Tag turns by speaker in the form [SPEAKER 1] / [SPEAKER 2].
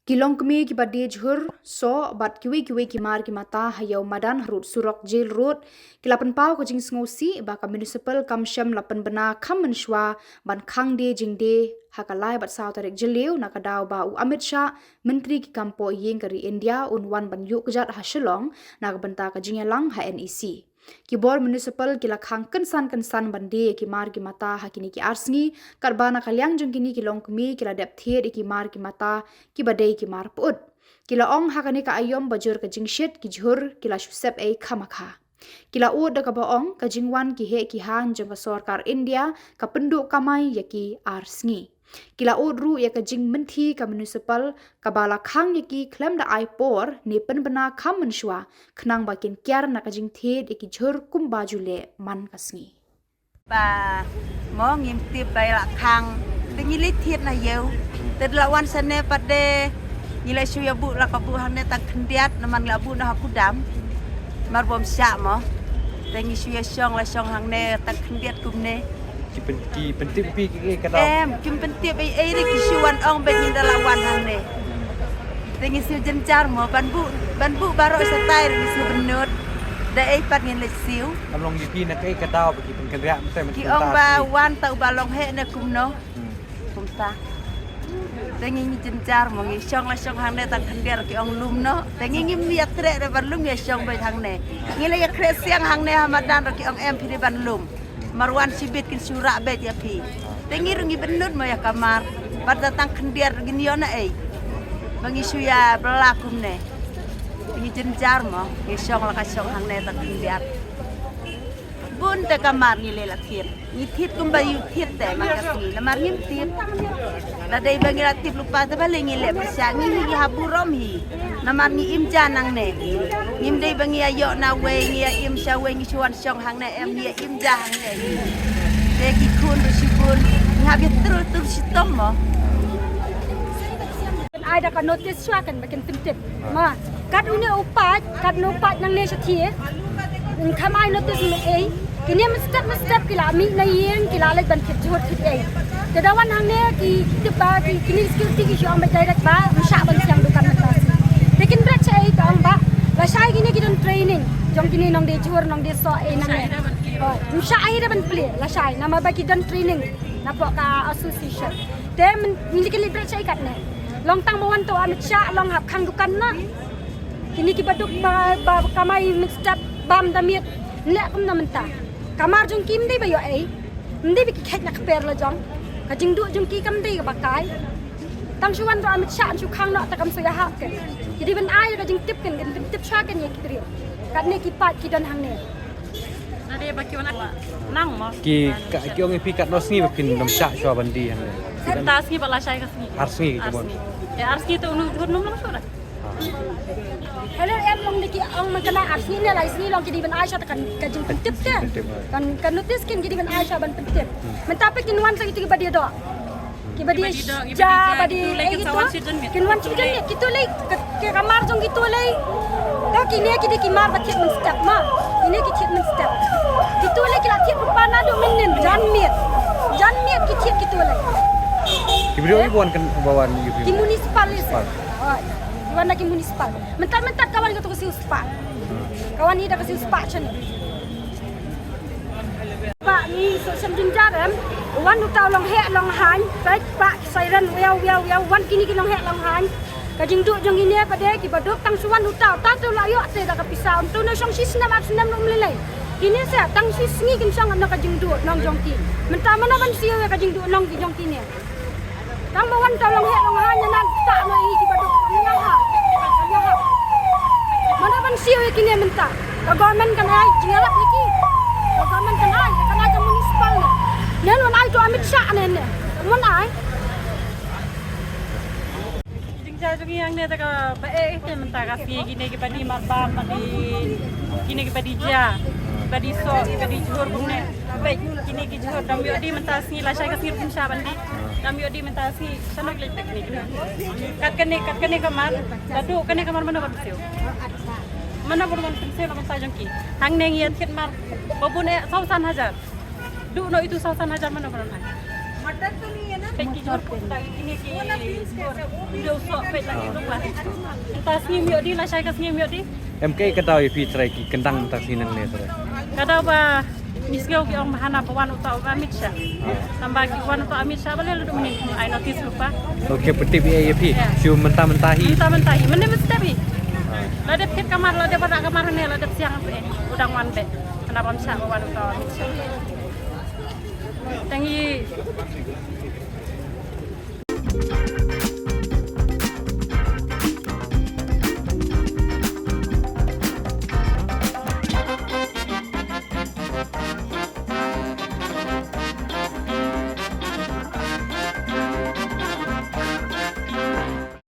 [SPEAKER 1] Kilong kemi ki badi jhur so bat kiwi kimar ki mata hayau madan harut surok jail road kilapan pau ko jing sngosi ba ka municipal kamsham lapan bena kham menshwa ban khang de jing de hakalai bat sau tarik jeleu nakadaw ba u Amit Shah menteri ki kampo yeng kari India unwan ban yuk kejat hasilong nak benta ka jingelang HNEC Kibor municipal kila khang kensan bande ki mar ki mata hakini ki arsngi karbana kalyang jung kini ki longkmi kila dep thiet ki mar ki mata ki badai ki mar put kila ong hakani ka ayom bajur ka jingshit ki jhur kila shusep ei khamakha kila ud da ka baong ka jingwan ki he ki han jung ka sarkar India ka penduk kamai yaki arsngi kila udru ya ka jing menti ka municipal ka bala khang yaki klem da ai por ne pen bena kham menshwa khnang bakin kyar na ka jing thet yaki jhur kum bajule man kasngi
[SPEAKER 2] bà mó nghiêm tiếp bay là khang tự nhiên lấy thiệt là nhiều từ là one sene pada như là suy bu là kabu hàng này tak kendiat naman là bu na hapu dam mar bom sya mo tự nhiên suy song là song hàng này tak kendiat kum ne
[SPEAKER 3] ki penting pi ki kadang
[SPEAKER 2] em kim penting ai ri ki suan ong bet ni dalam one hàng này tự nhiên suy jencar mo ban bu baro style ni suy benutได้ปัดเงินเลยซิว
[SPEAKER 3] กำลังอยู่พี่นะไอ้กระดาวไปกี่เป็นกระแรมแต่มัน
[SPEAKER 2] กี่องบาวันเตาบาลองเฮนะคุมเนาะคุมตาแต่งี้จินจาร์มองงี้ช่องละช่องทางในตังคันเดียร์กี่องลุมเนาะแต่งี้มีอัตเรระบันลุมเนี่ยช่องไปทางไหนงี้เลยเครเซียงทางในฮามาดานกี่องเอ็มพี่ได้บันลุมมารวันชีวิตกินสุระเบ็ดยาพี่แต่งี้รุ่งงี้เป็นนุดมาอยากkamarบัดตังคันเดียร์กินย้อนไอ้บางงี้ชุยาบลาคุมเนี่ยงี้จินจาร์มองงี้ช่องละช่องทางในตังคันเดียร์บุญแต่กำมานี่เลยละเทียนนี่ทิพย์กุมบายุทิพย์แต่มันก็สีละมาริมทิพย์แล้วได้บางอย่างทิพย์ลูกป้าแต่ว่าเลยงี้แหละภาษางี้ฮีฮับบุรมฮีน้ำมันงี้อิมจานังเน่ยิมได้บางอย่างยอนาเวงี้อิมชาเวงี้ชวนช่องหางเน่เอ็มงี้อิมจาหางเน่เด็กกี่คนดูชิบุญนี่ฮับยัตรุตุชิตมมั้ง
[SPEAKER 4] ai dah kan notice sua kan makin penting ma kat unya upat nang le sathi khamai notice me ei kini step kila mi na yen kila le ban khit jhot khit ei te dawan hang ne ki tiba ki kini security ki shong ba direct ba sha ban siang dukan mata lekin brat chai tang ba la shai kini ki don training jong kini nong de jhor nong de so ei nang ne sha ai da ban ple la shai nama ba ki don training na po ka association te min ki le brat chai kat ne long tang mawan to Amit Shah long hap khang dukan na kini ki baduk ba kamai mixed up bam damit le kum na menta kamar jung kim dei ba yo ei ndei bi ki khek na kper la jong ka jing du jung ki kam dei ka bakai tang chuan to Amit Shah chu khang no ta kam so ya hap ke jadi ban ai ka jing tip kan tip sha kan ye ki tri kan ne ki pat ki don hang ne
[SPEAKER 5] Ada bagi mana nang mo.
[SPEAKER 3] ki ong pi kat nosngi bikin dam sya shwa bandi han
[SPEAKER 5] Tas ni bala syai kasni.
[SPEAKER 3] arsngi ki bon
[SPEAKER 5] Ya arski tu unu gunung lang sudah.
[SPEAKER 4] hello em long de ki ong man kana asni ne lai sni long ki di ban ai sha ta kan ka jing tip ke kan notice kin ki di ban ai sha ban tip men tapi kin wan sa ki ba dia do ki ba dia ja ba di kin wan si jan ki tu lai ke kamar jong ki tu lai ka ki ne ki di ki mar ba thit men step ma ini ki thit men step ki tu lai ki la thit pa na do men nen jan miet ki thit ki tu lai
[SPEAKER 3] ki brio i bon kan bawan yu
[SPEAKER 4] ki municipal Iwan lagi municipal. Mentar kawan kita kasi uspa. Kawan ni dah kasi uspa macam ni. Pak ni social jinjar wan utau long he long han, baik pak siren wiau wan kini ki long he long han. Kajing duk jong ini pada ki baduk tang suan utau ta tu layo te dah kapisau tu na song sisnam nom lelai. Kini saya tang sisngi kin song nak kajing duk nong jong ki. Mentar mana ban siu kajing duk nong ki jong ki ni. Tang bawan tau long he long han nan tak no ki baduk ngah. Mana ban siu kini mentah. Government kan ai jingalap lagi. Government kan ai ke municipal ni. Nen wan ai tu Amit Shah nen ne. Wan ai.
[SPEAKER 5] Jingja jungi yang ni tak baik ke mentah kasi gini ke badi marbam badi gini ke badi ja badi so badi jhor bune baik gini ke jhor dam yo di mentah si la syai kasi pun sha bandi dam yo di mentah si sanok le teknik kat kene kamar dadu kene kamar mana ban siu mana berman pensil apa saja ki hang neng yat kit mar babun sausan hajar du no itu sausan hajar mana beron hai Peki jor pun tak ini ki dia usah pek lagi tu lah. Entah sini miok di lah saya ke sini miok di.
[SPEAKER 3] MK kadau ya pi cerai ki kendang tak sinang ne cerai.
[SPEAKER 5] Kadang ba misgau ki orang bahana pawan utau Amit Shah. Tambah ki wan utau Amit Shah boleh lu mening ai notice lupa.
[SPEAKER 3] Oke peti bi ya pi. Siu mentah-mentahi.
[SPEAKER 5] Mentah-mentahi. Mana mesti tapi. Lada pit kamar lada pada kamar ni lada siang apa ni. Udang wan be. Kenapa Amit Shah wan utau Amit Shah. Tangi